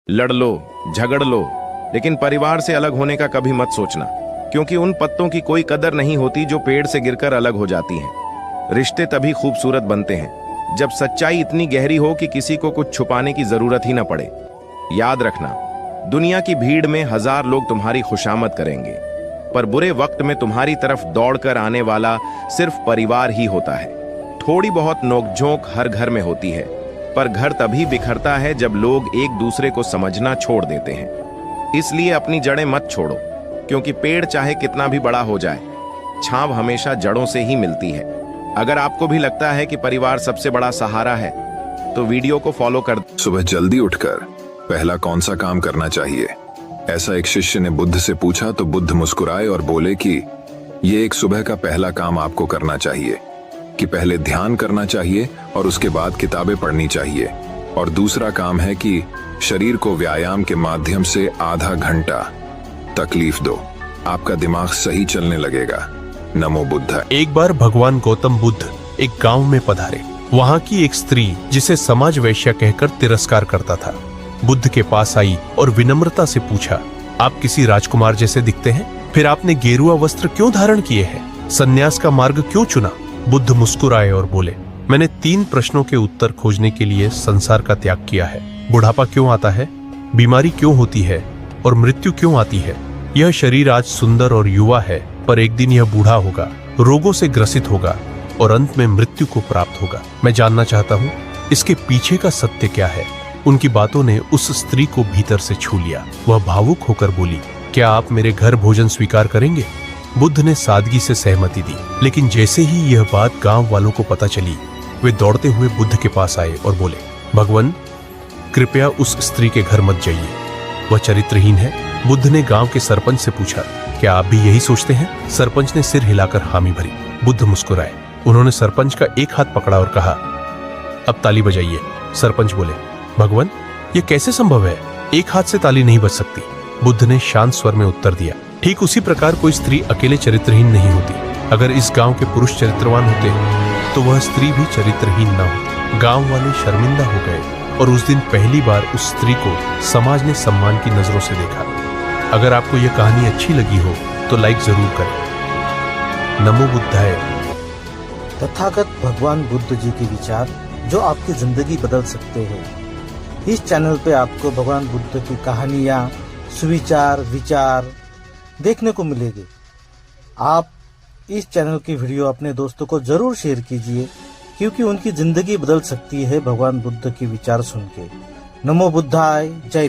लड़ लो, झगड़ लो, लेकिन परिवार से अलग होने का कभी मत सोचना, क्योंकि उन पत्तों की कोई कदर नहीं होती जो पेड़ से गिरकर अलग हो जाती हैं। रिश्ते तभी खूबसूरत बनते हैं जब सच्चाई इतनी गहरी हो कि किसी को कुछ छुपाने की जरूरत ही ना पड़े। याद रखना, दुनिया की भीड़ में 1000 लोग तुम्हारी खुशामद करेंगे, पर बुरे वक्त में तुम्हारी तरफ दौड़कर आने वाला सिर्फ परिवार ही होता है। थोड़ी बहुत नोकझोंक हर घर में होती है, पर घर तभी बिखरता है जब लोग एक दूसरे को समझना छोड़ देते हैं। इसलिए अपनी जड़ें मत छोड़ो, क्योंकि पेड़ चाहे कितना भी बड़ा हो जाए, छांव हमेशा जड़ों से ही मिलती है। अगर आपको भी लगता है कि परिवार सबसे बड़ा सहारा है, तो वीडियो को फॉलो कर। सुबह जल्दी उठकर पहला कौन सा काम करना चाहिए, ऐसा एक शिष्य ने बुद्ध से पूछा तो बुद्ध मुस्कुराए और बोले कि ये एक सुबह का पहला काम आपको करना चाहिए कि पहले ध्यान करना चाहिए और उसके बाद किताबें पढ़नी चाहिए, और दूसरा काम है कि शरीर को व्यायाम के माध्यम से आधा घंटा तकलीफ दो, आपका दिमाग सही चलने लगेगा। नमो बुद्ध। एक बार भगवान गौतम बुद्ध एक गांव में पधारे। वहां की एक स्त्री, जिसे समाज वैश्या कहकर तिरस्कार करता था, बुद्ध के पास आई और विनम्रता से पूछा, आप किसी राजकुमार जैसे दिखते हैं, फिर आपने गेरुआ वस्त्र क्यों धारण किए हैं, संन्यास का मार्ग क्यों चुना? बुद्ध मुस्कुराए और बोले, मैंने 3 प्रश्नों के उत्तर खोजने के लिए संसार का त्याग किया है। बुढ़ापा क्यों आता है, बीमारी क्यों होती है और मृत्यु क्यों आती है? यह शरीर आज सुंदर और युवा है, पर एक दिन यह बूढ़ा होगा, रोगों से ग्रसित होगा और अंत में मृत्यु को प्राप्त होगा। मैं जानना चाहता हूँ इसके पीछे का सत्य क्या है। उनकी बातों ने उस स्त्री को भीतर से छू लिया। वह भावुक होकर बोली, क्या आप मेरे घर भोजन स्वीकार करेंगे? बुद्ध ने सादगी से सहमति दी, लेकिन जैसे ही यह बात गांव वालों को पता चली, वे दौड़ते हुए बुद्ध के पास आए और बोले, भगवान, कृपया उस स्त्री के घर मत जाइए, वह चरित्रहीन है। बुद्ध ने गांव के सरपंच से पूछा, क्या आप भी यही सोचते हैं? सरपंच ने सिर हिलाकर हामी भरी। बुद्ध मुस्कुराए। उन्होंने सरपंच का एक हाथ पकड़ा और कहा, अब ताली बजाइए। सरपंच बोले, भगवान, यह कैसे संभव है? एक हाथ से ताली नहीं बज सकती। बुद्ध ने शांत स्वर में उत्तर दिया, ठीक उसी प्रकार कोई स्त्री अकेले चरित्रहीन नहीं होती। अगर इस गांव के पुरुष चरित्रवान होते तो वह स्त्री भी चरित्रहीन न होती। गांव वाले शर्मिंदा हो गए और उस दिन पहली बार उस स्त्री को समाज ने सम्मान की नजरों से देखा। अगर आपको यह कहानी अच्छी लगी हो तो लाइक जरूर करें। नमो बुद्धाय। तथागत भगवान बुद्ध जी के विचार जो आपकी जिंदगी बदल सकते हैं। इस चैनल पे आपको भगवान बुद्ध की कहानियाँ, सुविचार, विचार देखने को मिलेगी। आप इस चैनल की वीडियो अपने दोस्तों को जरूर शेयर कीजिए, क्योंकि उनकी जिंदगी बदल सकती है भगवान बुद्ध के विचार सुन के। नमो बुद्धाय। जय भीम।